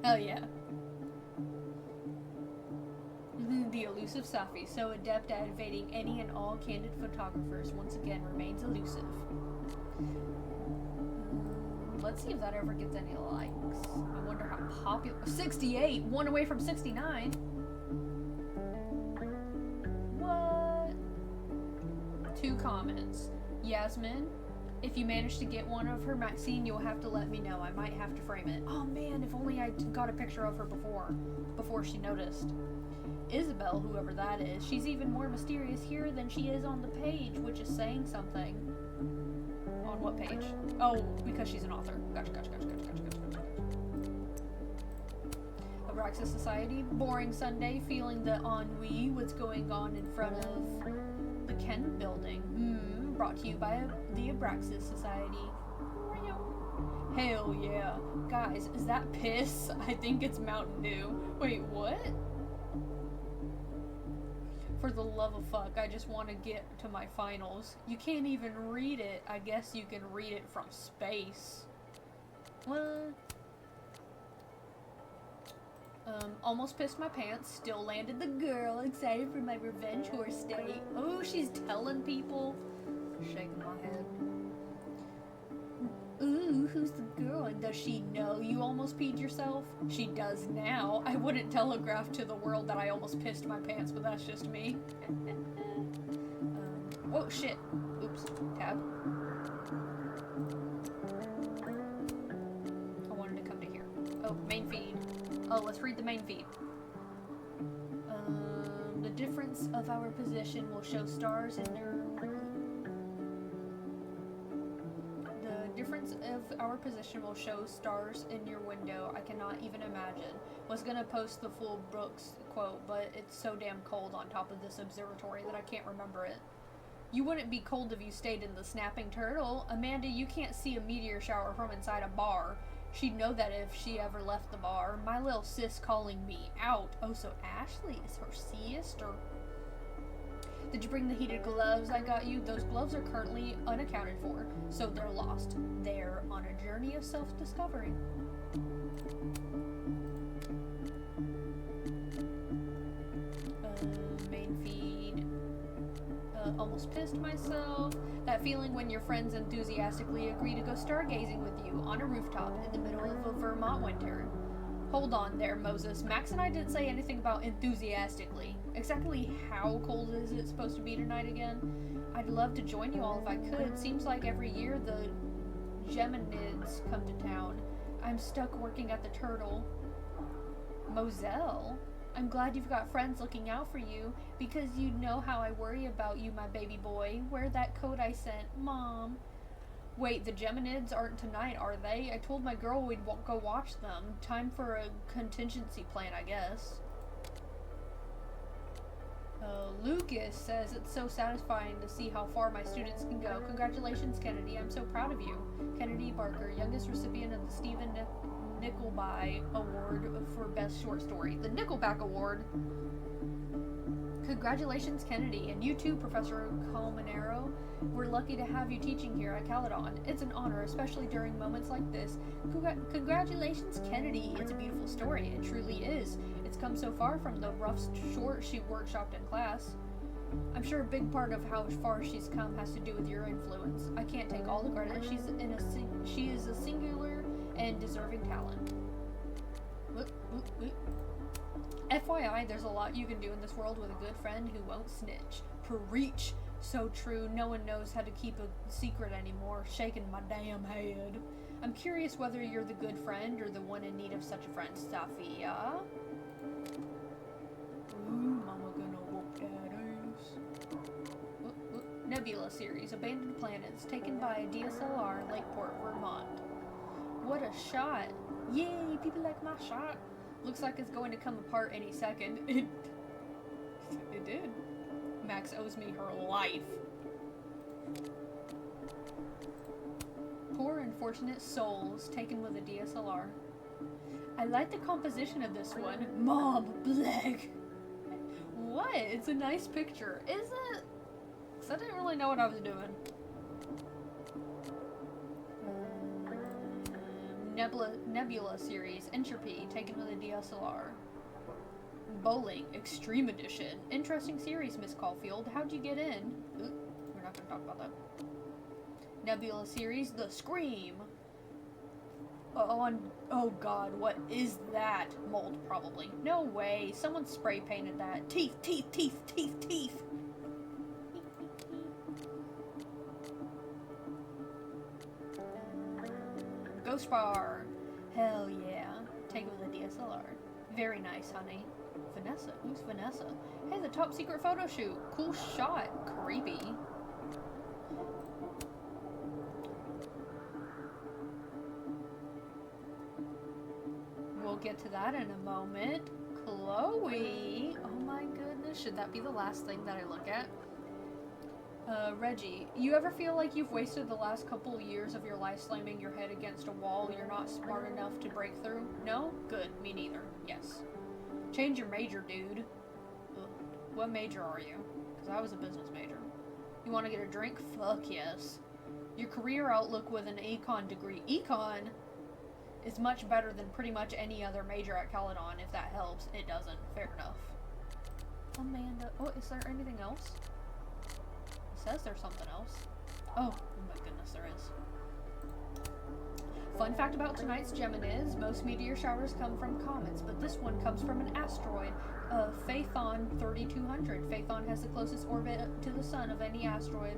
Hell yeah. The elusive Safi, so adept at evading any and all candid photographers, once again remains elusive. Let's see if that ever gets any likes. I wonder how popular. 68! One away from 69! What? 2 comments. Yasmin, if you manage to get one of her Maxine, you'll have to let me know. I might have to frame it. Oh man, if only I got a picture of her before she noticed. Isabel, whoever that is, she's even more mysterious here than she is on the page, which is saying something. On what page? Oh, because she's an author. Gotcha. Abraxas Society, boring Sunday, feeling the ennui, what's going on in front of the Ken building. Brought to you by the Abraxas Society. Hell yeah. Guys, is that piss? I think it's Mountain Dew. Wait, what? For the love of fuck, I just want to get to my finals. You can't even read it. I guess you can read it from space. What? Almost pissed my pants. Still landed the girl. Excited for my revenge horse day. Oh, she's telling people. Shaking my head. Ooh, who's the girl? And does she know you almost peed yourself? She does now. I wouldn't telegraph to the world that I almost pissed my pants, but that's just me. Oh, shit. Oops. Tab. I wanted to come to here. Oh, main feed. Oh, let's read the main feed. The difference of our position will show stars in their... Our position will show stars in your window. I cannot even imagine. Was gonna post the full Brooks quote, but it's so damn cold on top of this observatory that I can't remember it. You wouldn't be cold if you stayed in the Snapping Turtle. Amanda, you can't see a meteor shower from inside a bar. She'd know that if she ever left the bar. My little sis calling me out. Oh, so Ashley is her sister. Did you bring the heated gloves I got you? Those gloves are currently unaccounted for, so they're lost. They're on a journey of self-discovery. Main feed. Almost pissed myself. That feeling when your friends enthusiastically agree to go stargazing with you on a rooftop in the middle of a Vermont winter. Hold on there, Moses. Max and I didn't say anything about enthusiastically. Exactly how cold is it supposed to be tonight again? I'd love to join you all if I could. Seems like every year the Geminids come to town. I'm stuck working at the Turtle. Moselle? I'm glad you've got friends looking out for you, because you know how I worry about you, my baby boy. Wear that coat I sent, Mom. Wait, the Geminids aren't tonight, are they? I told my girl we'd go watch them. Time for a contingency plan, I guess. Lucas says it's so satisfying to see how far my students can go. Congratulations, Kennedy. I'm so proud of you. Kennedy Barker, youngest recipient of the Stephen Nickelback Award for Best Short Story. The Nickelback Award. Congratulations, Kennedy, and you too, Professor Colmenero. We're lucky to have you teaching here at Caledon. It's an honor, especially during moments like this. Congratulations, Kennedy. It's a beautiful story. It truly is. It's come so far from the rough short she workshopped in class. I'm sure a big part of how far she's come has to do with your influence. I can't take all the credit. She is a singular and deserving talent. FYI, there's a lot you can do in this world with a good friend who won't snitch. Preach! So true, no one knows how to keep a secret anymore. Shaking my damn head. I'm curious whether you're the good friend or the one in need of such a friend, Safia. Ooh, mama gonna whoop that ass. Nebula series, Abandoned Planets, taken by a DSLR, Lakeport, Vermont. What a shot! Yay, people like my shot! Looks like it's going to come apart any second. It did. Max owes me her life. Poor unfortunate souls taken with a DSLR. I like the composition of this one. Mom, black. What? It's a nice picture. Is it? Because I didn't really know what I was doing. Nebula series, Entropy, taken with a DSLR. Bowling, Extreme Edition. Interesting series, Miss Caulfield. How'd you get in? Ooh, we're not going to talk about that. Nebula series, The Scream. Oh god, what is that? Mold, probably. No way, someone spray painted that. Teeth, teeth, teeth, teeth, teeth. Ghost Bar. Hell yeah. Take it with a DSLR. Very nice, honey. Vanessa. Who's Vanessa? Hey, the top secret photo shoot. Cool shot. Creepy. We'll get to that in a moment. Chloe. Oh my goodness. Should that be the last thing that I look at? Reggie, you ever feel like you've wasted the last couple of years of your life slamming your head against a wall you're not smart enough to break through? No? Good. Me neither. Yes. Change your major, dude. Ugh. What major are you? Because I was a business major. You want to get a drink? Fuck yes. Your career outlook with an econ degree. Econ is much better than pretty much any other major at Caledon, if that helps. It doesn't. Fair enough. Amanda. Oh, is there anything else? Says there's something else. Oh my goodness, there is. Fun fact about tonight's Gemini is most meteor showers come from comets, but this one comes from an asteroid, Phaethon 3200. Phaethon has the closest orbit to the sun of any asteroid.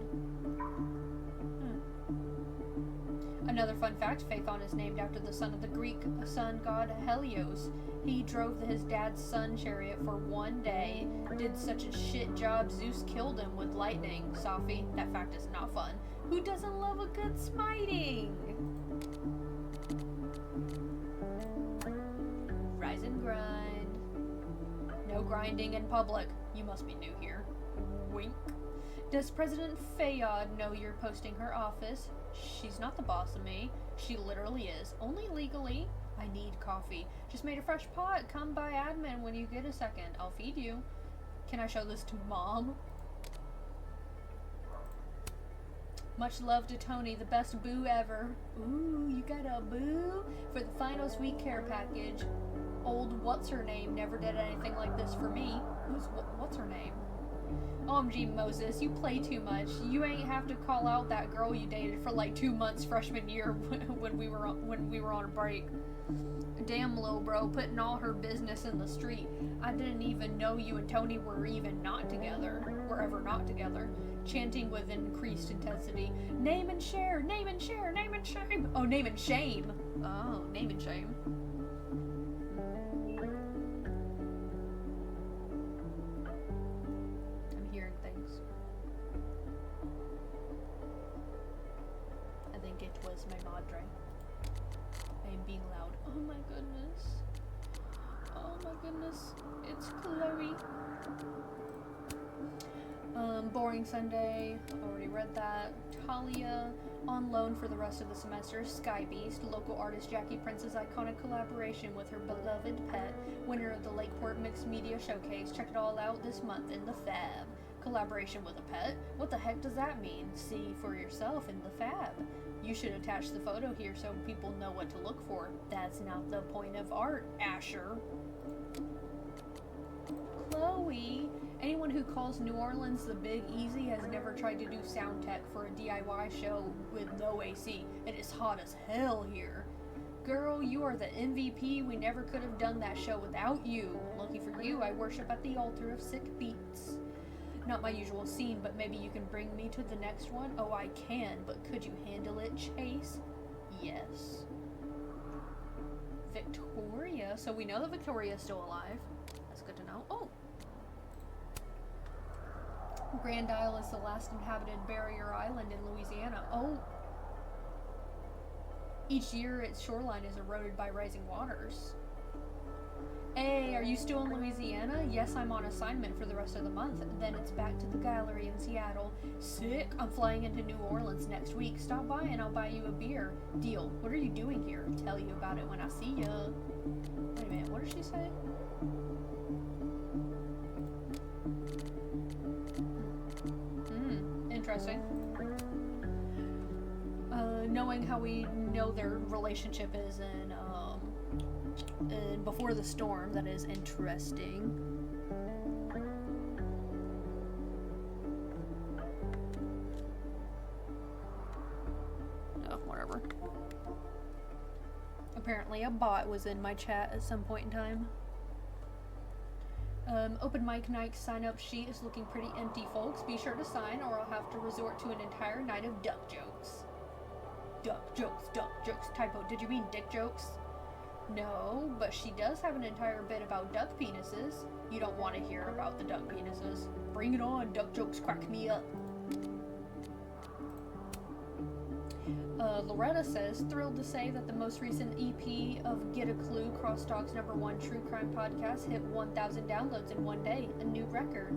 Another fun fact, Phaethon is named after the son of the Greek sun god Helios. He drove his dad's sun chariot for one day. Did such a shit job, Zeus killed him with lightning. Sophie, that fact is not fun. Who doesn't love a good smiting? Rise and grind. No grinding in public. You must be new here. Wink. Does President Fayad know you're posting her office? She's not the boss of me. She literally is. Only legally. I need coffee. Just made a fresh pot. Come by admin when you get a second. I'll feed you. Can I show this to Mom? Much love to Tony, the best boo ever. Ooh, you got a boo? For the finals week care package. Old what's-her-name never did anything like this for me. What's her name? OMG Moses, you play too much. You ain't have to call out that girl you dated for like 2 months freshman year when we were on a break. Damn little bro, putting all her business in the street. I didn't even know you and Tony were even not together. Were ever not together. Chanting with increased intensity. Name and share, name and share, name and shame. Oh, name and shame. Oh, name and shame. My madre. I am being loud. Oh my goodness. Oh my goodness. It's Chloe. Boring Sunday. Already read that. Talia. On loan for the rest of the semester. Sky Beast. Local artist Jackie Prince's iconic collaboration with her beloved pet. Winner of the Lakeport Mixed Media Showcase. Check it all out this month in the Fab. Collaboration with a pet? What the heck does that mean? See for yourself in the Fab. You should attach the photo here so people know what to look for. That's not the point of art, Asher. Chloe. Anyone who calls New Orleans the Big Easy has never tried to do sound tech for a DIY show with no AC. It is hot as hell here. Girl, you are the MVP. We never could have done that show without you. Lucky for you, I worship at the altar of sick beats. Not my usual scene, but maybe you can bring me to the next one? Oh, I can, but could you handle it, Chase? Yes. Victoria. So we know that Victoria's still alive. That's good to know. Oh! Grand Isle is the last inhabited barrier island in Louisiana. Oh! Each year, its shoreline is eroded by rising waters. Hey, are you still in Louisiana? Yes, I'm on assignment for the rest of the month. Then it's back to the gallery in Seattle. Sick. I'm flying into New Orleans next week. Stop by and I'll buy you a beer. Deal. What are you doing here? Tell you about it when I see ya. Wait a minute, what did she say? Interesting. knowing how we know their relationship is in Before the Storm, that is interesting. Oh, whatever. Apparently a bot was in my chat at some point in time. Open mic night sign-up sheet is looking pretty empty, folks. Be sure to sign or I'll have to resort to an entire night of duck jokes. Duck jokes. Typo. Did you mean dick jokes? No, but she does have an entire bit about duck penises. You don't want to hear about the duck penises. Bring it on, duck jokes crack me up. Loretta says, thrilled to say that the most recent EP of Get a Clue, Crosstalk's #1 true crime podcast, hit 1,000 downloads in one day, a new record.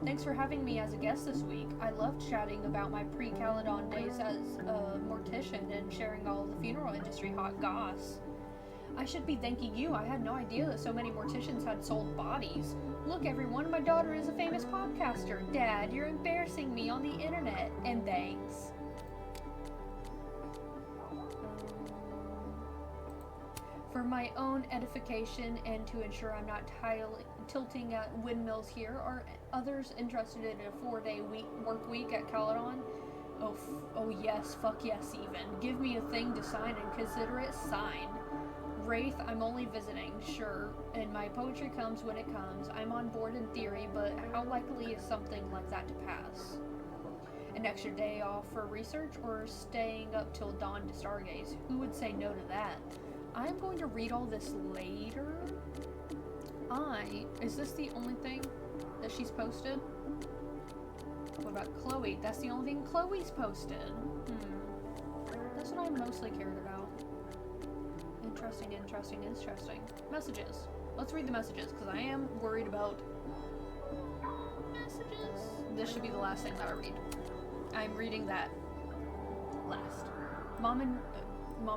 Thanks for having me as a guest this week. I loved chatting about my pre-Caledon days as a mortician and sharing all of the funeral industry hot goss. I should be thanking you. I had no idea that so many morticians had sold bodies. Look, everyone, my daughter is a famous podcaster. Dad, you're embarrassing me on the internet. And thanks. For my own edification and to ensure I'm not tilting at windmills here, are others interested in a 4-day work week at Caledon? Oh yes, fuck yes even. Give me a thing to sign and consider it signed. Wraith, I'm only visiting, sure, and my poetry comes when it comes. I'm on board in theory, but how likely is something like that to pass? An extra day off for research or staying up till dawn to stargaze? Who would say no to that? I'm going to read all this later. Is this the only thing that she's posted? What about Chloe? That's the only thing Chloe's posted. That's what I mostly cared about. Interesting. Messages. Let's read the messages, because I am worried about messages. This should be the last thing that I read. I'm reading that last. Mom and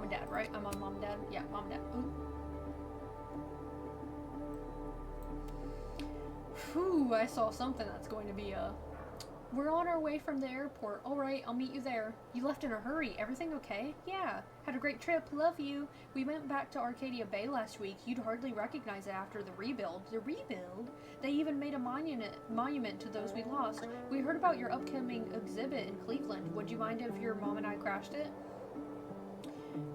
Dad, right? I'm on Mom and Dad. Yeah, Mom and Dad. Ooh. Whew, I saw something that's going to be we're on our way from the airport. Alright, I'll meet you there. You left in a hurry. Everything okay? Yeah. Had a great trip. Love you. We went back to Arcadia Bay last week. You'd hardly recognize it after the rebuild. The rebuild? They even made a monument to those we lost. We heard about your upcoming exhibit in Cleveland. Would you mind if your mom and I crashed it?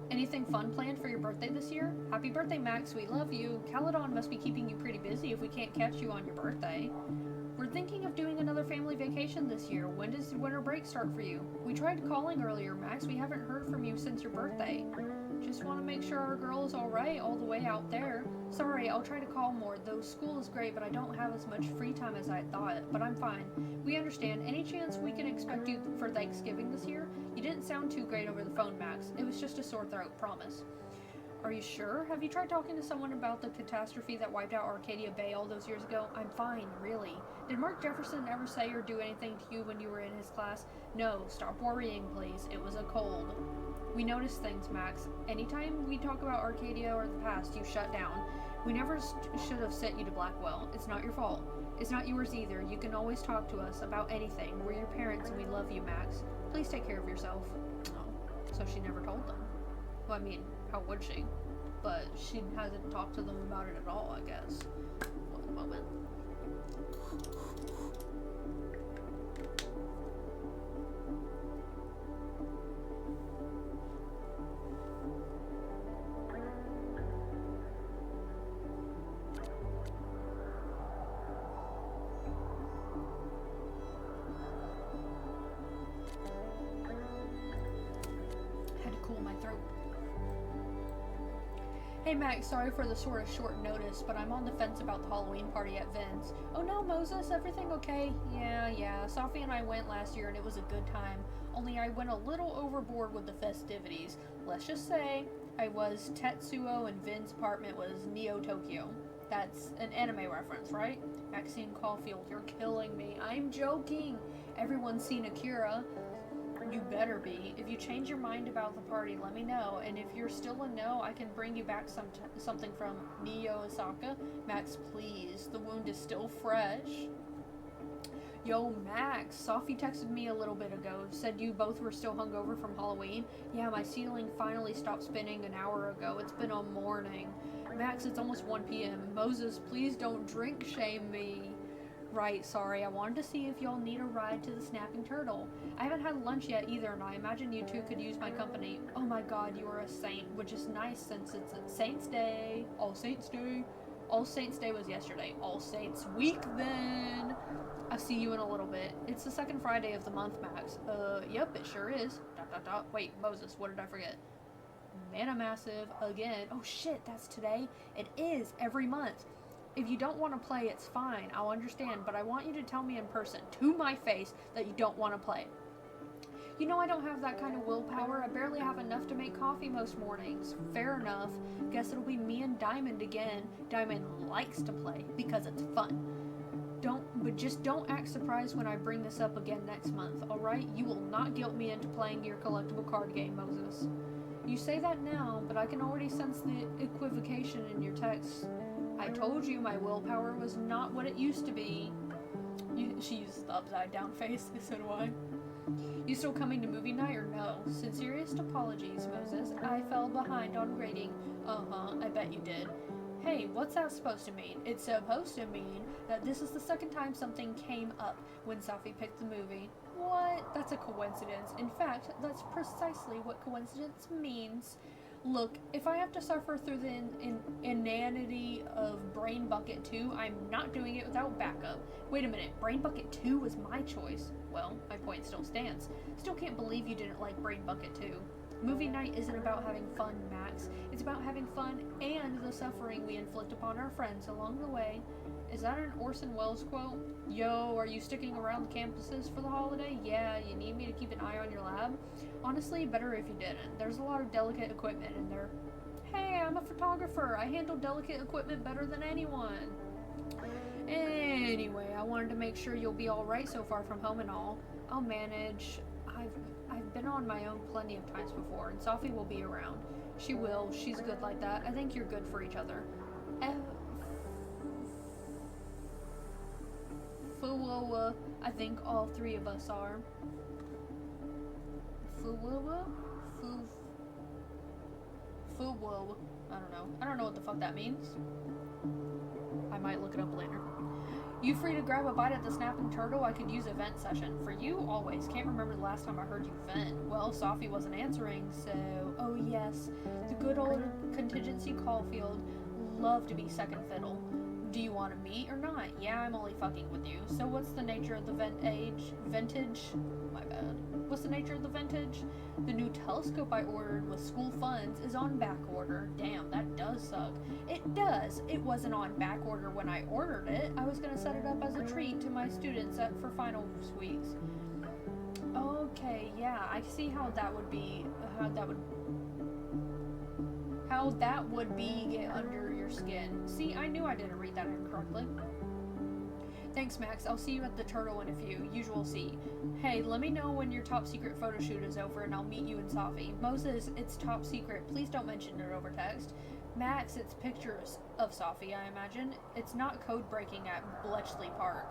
Anything fun planned for your birthday this year? Happy birthday, Max. We love you. Caledon must be keeping you pretty busy if we can't catch you on your birthday. We're thinking of doing another family vacation this year. When does the winter break start for you? We tried calling earlier, Max. We haven't heard from you since your birthday. Just want to make sure our girl is alright all the way out there. Sorry, I'll try to call more, though school is great, but I don't have as much free time as I thought. But I'm fine. We understand. Any chance we can expect you for Thanksgiving this year? You didn't sound too great over the phone, Max. It was just a sore throat, promise. Are you sure? Have you tried talking to someone about the catastrophe that wiped out Arcadia Bay all those years ago? I'm fine, really. Did Mark Jefferson ever say or do anything to you when you were in his class? No, stop worrying, please. It was a cold. We notice things, Max. Anytime we talk about Arcadia or the past, you shut down. We never should have sent you to Blackwell. It's not your fault. It's not yours either. You can always talk to us about anything. We're your parents and we love you, Max. Please take care of yourself. Oh, so she never told them. Well, I mean, how would she? But she hasn't talked to them about it at all, I guess. One moment. Had to cool my throat. Hey Max, sorry for the sort of short notice, but I'm on the fence about the Halloween party at Vin's. Oh no, Moses, everything okay? Yeah. Sophie and I went last year and it was a good time. Only I went a little overboard with the festivities. Let's just say I was Tetsuo and Vin's apartment was Neo Tokyo. That's an anime reference, right? Maxine Caulfield, you're killing me. I'm joking. Everyone's seen Akira. You better be. If you change your mind about the party, let me know. And if you're still a no, I can bring you back something from Neo Osaka. Max, please. The wound is still fresh. Yo, Max, Sophie texted me a little bit ago. Said you both were still hungover from Halloween. Yeah, my ceiling finally stopped spinning an hour ago. It's been a morning. Max, it's almost 1 p.m. Moses, please don't drink shame me. Right, sorry. I wanted to see if y'all need a ride to the Snapping Turtle. I haven't had lunch yet either, and I imagine you two could use my company. Oh my god, you are a saint, which is nice since it's Saints Day. All Saints Day. All Saints Day was yesterday. All Saints Week then. I'll see you in a little bit. It's the second Friday of the month, Max. Yep, it sure is. ... Wait, Moses, what did I forget? Mana Massive again. Oh shit, that's today? It is every month. If you don't want to play, it's fine. I'll understand, but I want you to tell me in person, to my face, that you don't want to play. You know I don't have that kind of willpower. I barely have enough to make coffee most mornings. Fair enough. Guess it'll be me and Diamond again. Diamond likes to play because it's fun. Just don't act surprised when I bring this up again next month, alright? You will not guilt me into playing your collectible card game, Moses. You say that now, but I can already sense the equivocation in your text. I told you my willpower was not what it used to be. She uses the upside down face, so do I. You still coming to movie night or no? Sincerest apologies, Moses. I fell behind on grading. I bet you did. Hey, what's that supposed to mean? It's supposed to mean that this is the second time something came up when Sophie picked the movie. What? That's a coincidence. In fact, that's precisely what coincidence means. Look, if I have to suffer through the inanity of Brain Bucket 2, I'm not doing it without backup. Wait a minute, Brain Bucket 2 was my choice. Well, my point still stands. Still can't believe you didn't like Brain Bucket 2. Movie night isn't about having fun, Max. It's about having fun and the suffering we inflict upon our friends along the way. Is that an Orson Welles quote? Yo, are you sticking around the campuses for the holiday? Yeah, you need me to keep an eye on your lab? Honestly, better if you didn't. There's a lot of delicate equipment in there. Hey, I'm a photographer. I handle delicate equipment better than anyone. Anyway, I wanted to make sure you'll be alright so far from home and all. I'll manage. I've been on my own plenty of times before, and Sophie will be around. She will. She's good like that. I think you're good for each other. I think all three of us are. I don't know what the fuck that means. I might look it up later. You free to grab a bite at the Snapping Turtle? I could use a vent session. For you, always. Can't remember the last time I heard you vent. Well, Sophie wasn't answering, so... Oh, yes. The good old contingency call field. Love to be second fiddle. Do you want to meet or not? Yeah, I'm only fucking with you. So what's the nature of the vintage? My bad. What's the nature of the vintage? The new telescope I ordered with school funds is on back order. Damn, that does suck. It does. It wasn't on back order when I ordered it. I was gonna set it up as a treat to my students for final weeks. Okay, yeah, I see how that would be. How that would be get under your skin. See, I knew I didn't read that incorrectly. Thanks, Max. I'll see you at the Turtle in a few. Usual see. Hey, let me know when your top secret photo shoot is over and I'll meet you and Sophie. Moses, it's top secret. Please don't mention it over text. Max, it's pictures of Sophie, I imagine. It's not code breaking at Bletchley Park.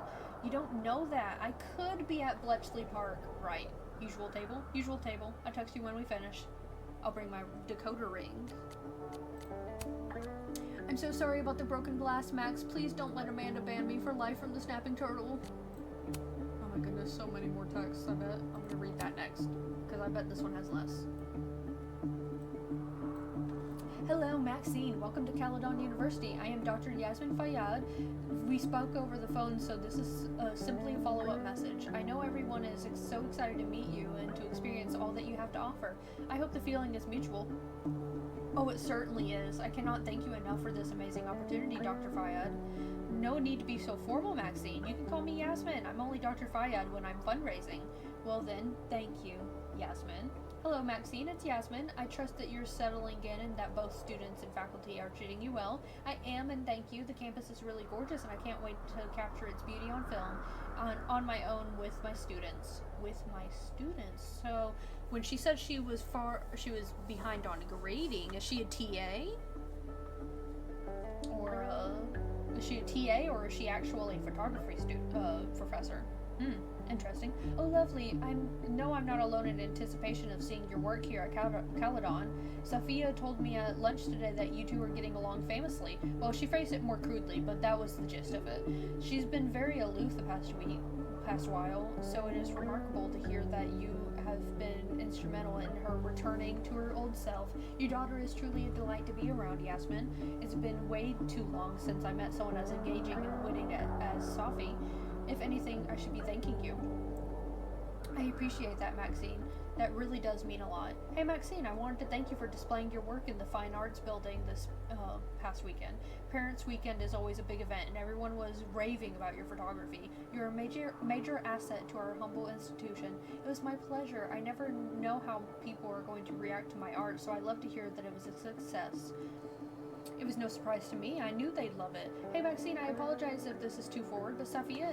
You don't know that. I could be at Bletchley Park. Right. Usual table. Usual table. I'll text you when we finish. I'll bring my decoder ring. I'm so sorry about the broken glass, Max. Please don't let Amanda ban me for life from the Snapping Turtle. Oh my goodness, so many more texts, I bet. I'm gonna read that next, because I bet this one has less. Hello, Maxine. Welcome to Caledon University. I am Dr. Yasmin Fayyad. We spoke over the phone, so this is simply a follow-up message. I know everyone is so excited to meet you and to experience all that you have to offer. I hope the feeling is mutual. Oh, it certainly is. I cannot thank you enough for this amazing opportunity, Dr. Fayyad. No need to be so formal, Maxine. You can call me Yasmin. I'm only Dr. Fayyad when I'm fundraising. Well then, thank you, Yasmin. Hello, Maxine. It's Yasmin. I trust that you're settling in and that both students and faculty are treating you well. I am, and thank you. The campus is really gorgeous, and I can't wait to capture its beauty on film, on my own with my students. So, when she said she was behind on grading, is she a TA? Or is she a TA, or is she actually a photography professor? Interesting. Oh, lovely. I'm not alone in anticipation of seeing your work here at Caledon. Sophia told me at lunch today that you two were getting along famously. Well, she phrased it more crudely, but that was the gist of it. She's been very aloof the past while, so it is remarkable to hear that you have been instrumental in her returning to her old self. Your daughter is truly a delight to be around, Yasmin. It's been way too long since I met someone as engaging and witty as Sophie. If anything, I should be thanking you. I appreciate that, Maxine. That really does mean a lot. Hey, Maxine, I wanted to thank you for displaying your work in the Fine Arts Building this past weekend. Parents' Weekend is always a big event, and everyone was raving about your photography. You're a major asset to our humble institution. It was my pleasure. I never know how people are going to react to my art, so I love to hear that it was a success. It was no surprise to me. I knew they'd love it. Hey, Maxine, I apologize if this is too forward, but Sophia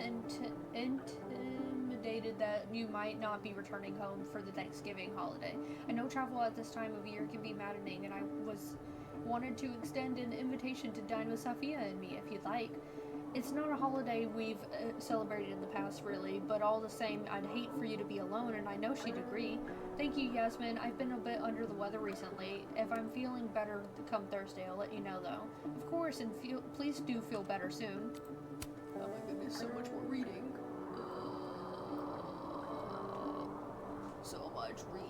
intimidated that you might not be returning home for the Thanksgiving holiday. I know travel at this time of year can be maddening, and I wanted to extend an invitation to dine with Sophia and me if you'd like. It's not a holiday we've celebrated in the past, really, but all the same, I'd hate for you to be alone, and I know she'd agree. Thank you, Yasmin. I've been a bit under the weather recently. If I'm feeling better come Thursday, I'll let you know, though. Of course, and please do feel better soon. Oh my goodness, so much more reading. So much reading.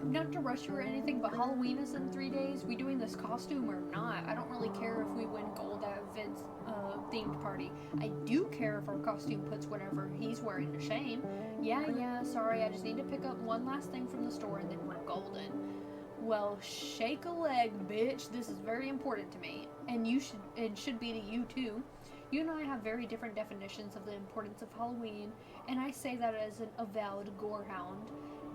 Not to rush you or anything, but Halloween is in 3 days. We doing this costume or not? I don't really care if we win gold at Vince's themed party. I do care if our costume puts whatever he's wearing to shame. Yeah, sorry, I just need to pick up one last thing from the store and then we're golden. Well, shake a leg, bitch. This is very important to me. And it should be to you too. You and I have very different definitions of the importance of Halloween, and I say that as an avowed gorehound.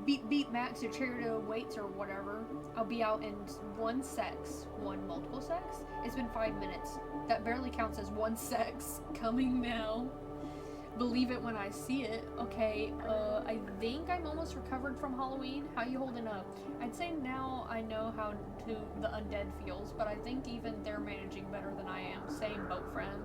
Beep, Max, your chair waits or whatever. I'll be out in one multiple sex? It's been 5 minutes. That barely counts as one sex. Coming now. Believe it when I see it. Okay, I think I'm almost recovered from Halloween. How you holding up? I'd say now I know how the undead feels, but I think even they're managing better than I am. Same boat, friend.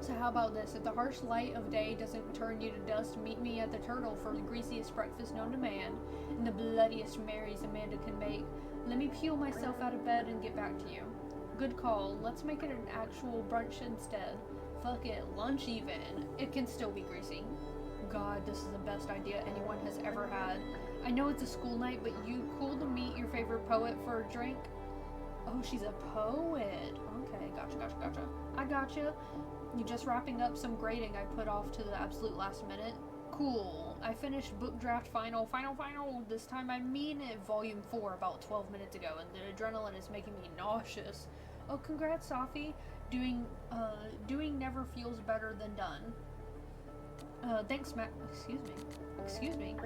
So how about this? If the harsh light of day doesn't turn you to dust, meet me at the Turtle for the greasiest breakfast known to man, and the bloodiest Marys Amanda can make. Let me peel myself out of bed and get back to you. Good call. Let's make it an actual brunch instead. Fuck it, lunch even. It can still be greasy. God, this is the best idea anyone has ever had. I know it's a school night, but you cool to meet your favorite poet for a drink? Oh, she's a poet. Okay, gotcha. I gotcha. You just wrapping up some grading I put off to the absolute last minute? Cool. I finished book draft final. This time I mean it, volume 4 about 12 minutes ago, and the adrenaline is making me nauseous. Oh, congrats, Sophie. Doing never feels better than done. Thanks, Max. Excuse me.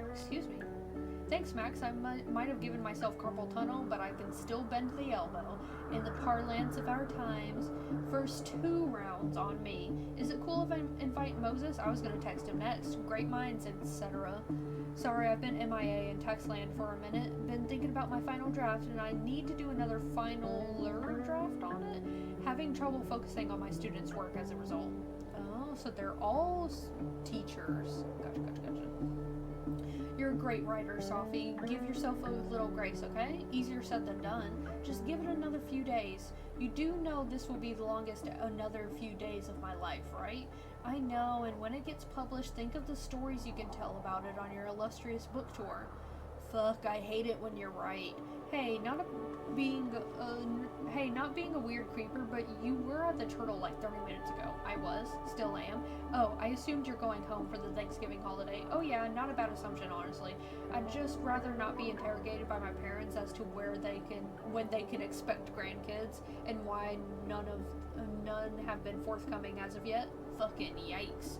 Thanks, Max. I might have given myself carpal tunnel, but I can still bend the elbow. In the parlance of our times, first 2 rounds on me. Is it cool if I invite Moses? I was going to text him next. Great minds, etc. Sorry, I've been MIA in text land for a minute. Been thinking about my final draft, and I need to do another finaler draft on it. Having trouble focusing on my students' work as a result. Oh, so they're all teachers. Gotcha. You're a great writer, Sophie. Give yourself a little grace, okay? Easier said than done. Just give it another few days. You do know this will be the longest another few days of my life, right? I know, and when it gets published, think of the stories you can tell about it on your illustrious book tour. Fuck, I hate it when you're right. Hey, not not being a weird creeper, but you were at the Turtle like 30 minutes ago. I was, still am. Oh, I assumed you're going home for the Thanksgiving holiday. Oh yeah, not a bad assumption, honestly. I'd just rather not be interrogated by my parents as to when they can expect grandkids, and why none have been forthcoming as of yet. Fucking yikes.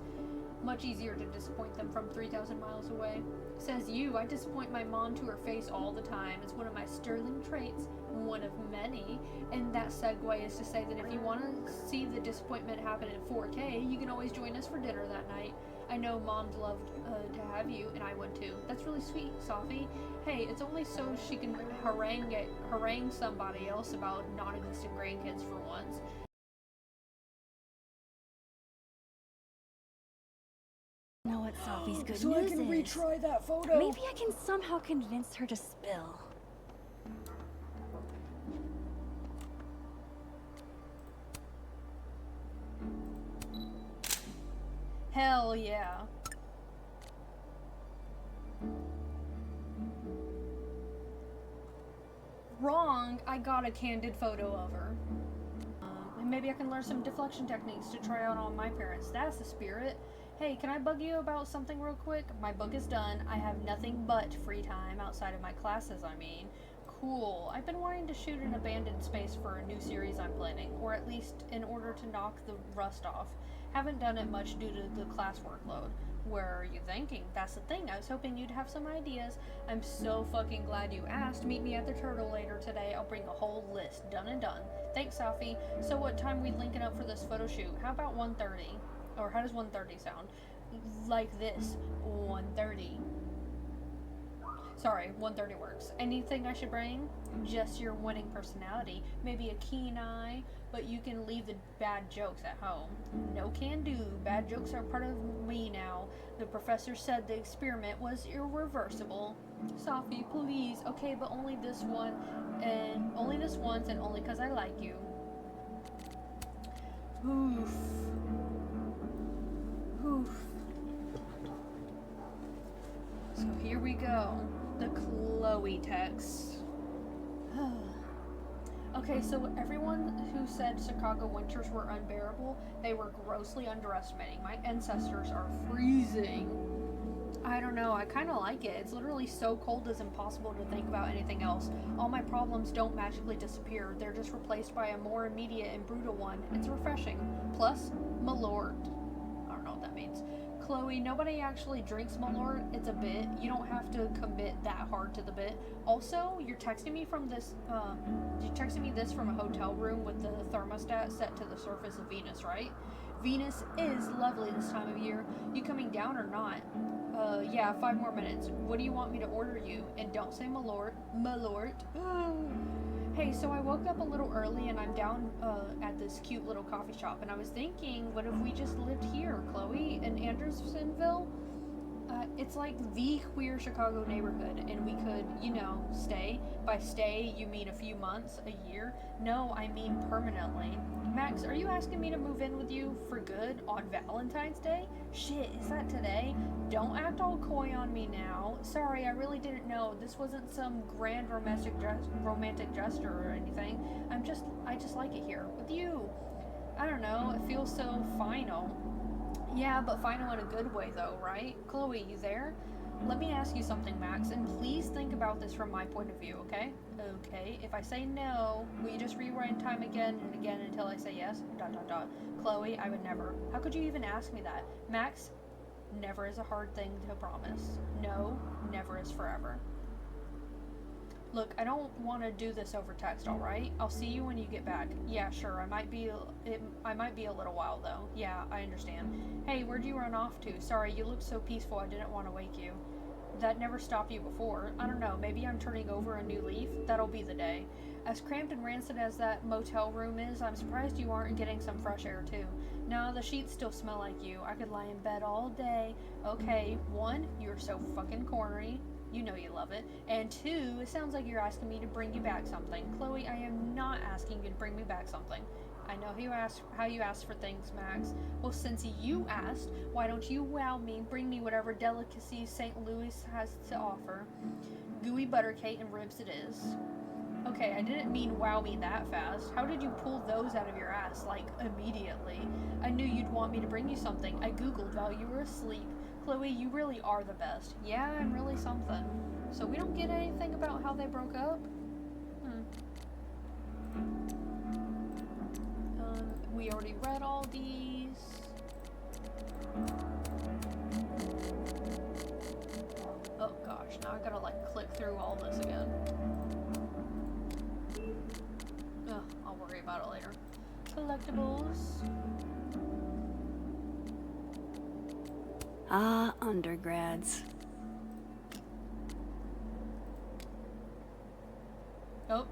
Much easier to disappoint them from 3,000 miles away. Says you, I disappoint my mom to her face all the time. It's one of my sterling traits, one of many. And that segue is to say that if you want to see the disappointment happen in 4K, you can always join us for dinner that night. I know Mom's loved to have you, and I would too. That's really sweet, Sophie. Hey, it's only so she can harangue somebody else about non-existent grandkids for once. Know what Sophie's good so news I can is. retry that photo. Maybe I can somehow convince her to spill. Hell yeah. Wrong, I got a candid photo of her. And maybe I can learn some deflection techniques to try out on my parents. That's the spirit. Hey, can I bug you about something real quick? My book is done. I have nothing but free time outside of my classes, I mean. Cool. I've been wanting to shoot an abandoned space for a new series I'm planning, or at least in order to knock the rust off. Haven't done it much due to the class workload. Where are you thinking? That's the thing. I was hoping you'd have some ideas. I'm so fucking glad you asked. Meet me at the Turtle later today. I'll bring a whole list. Done and done. Thanks, Sophie. So what time we linking up for this photo shoot? How about 1:30? Or how does 1:30 sound? Like this. 1:30. Sorry, 1:30 works. Anything I should bring? Just your winning personality. Maybe a keen eye, but you can leave the bad jokes at home. No can do. Bad jokes are part of me now. The professor said the experiment was irreversible. Sophie, please. Okay, but only this one, and only this once, and only 'cause I like you. Oof. Oof. So here we go. The Chloe text. Okay, so everyone who said Chicago winters were unbearable, they were grossly underestimating. My ancestors are freezing. I don't know, I kind of like it. It's literally so cold it's impossible to think about anything else. All my problems don't magically disappear. They're just replaced by a more immediate and brutal one. It's refreshing. Plus, Malort. I don't know what that means. Chloe, nobody actually drinks Malort. It's a bit. You don't have to commit that hard to the bit. Also, you're texting me from this, from a hotel room with the thermostat set to the surface of Venus, right? Venus is lovely this time of year. You coming down or not? Yeah, 5 more minutes. What do you want me to order you? And don't say Malort. Malort. Hey, so I woke up a little early and I'm down at this cute little coffee shop, and I was thinking, what if we just lived here, Chloe, in Andersonville? It's like the queer Chicago neighborhood, and we could, stay. By stay, you mean a few months, a year? No, I mean permanently. Max, are you asking me to move in with you for good on Valentine's Day? Shit, is that today? Don't act all coy on me now. Sorry, I really didn't know. This wasn't some grand romantic gesture or anything. I just like it here with you. I don't know, it feels so final. Yeah, but final in a good way though, right? Chloe, you there? Let me ask you something, Max, and please think about this from my point of view, okay? Okay, if I say no, will you just rewind time again and again until I say yes? ... Chloe, I would never. How could you even ask me that? Max, never is a hard thing to promise. No, never is forever. Look, I don't want to do this over text, alright? I'll see you when you get back. Yeah, sure, I might be a little while, though. Yeah, I understand. Hey, where'd you run off to? Sorry, you looked so peaceful, I didn't want to wake you. That never stopped you before. I don't know, maybe I'm turning over a new leaf? That'll be the day. As cramped and rancid as that motel room is, I'm surprised you aren't getting some fresh air, too. No, the sheets still smell like you. I could lie in bed all day. Okay, 1, you're so fucking corny. You know you love it. And 2, it sounds like you're asking me to bring you back something. Chloe, I am not asking you to bring me back something. I know how you ask for things, Max. Well, since you asked, why don't you wow me, bring me whatever delicacies St. Louis has to offer. Gooey butter cake and ribs it is. Okay, I didn't mean wow me that fast. How did you pull those out of your ass, like, immediately? I knew you'd want me to bring you something. I googled while you were asleep. Chloe, you really are the best. Yeah, I'm really something. So we don't get anything about how they broke up? We already read all these. Oh gosh, now I gotta like click through all this again. Ugh, I'll worry about it later. Collectibles. Ah, undergrads. Oh,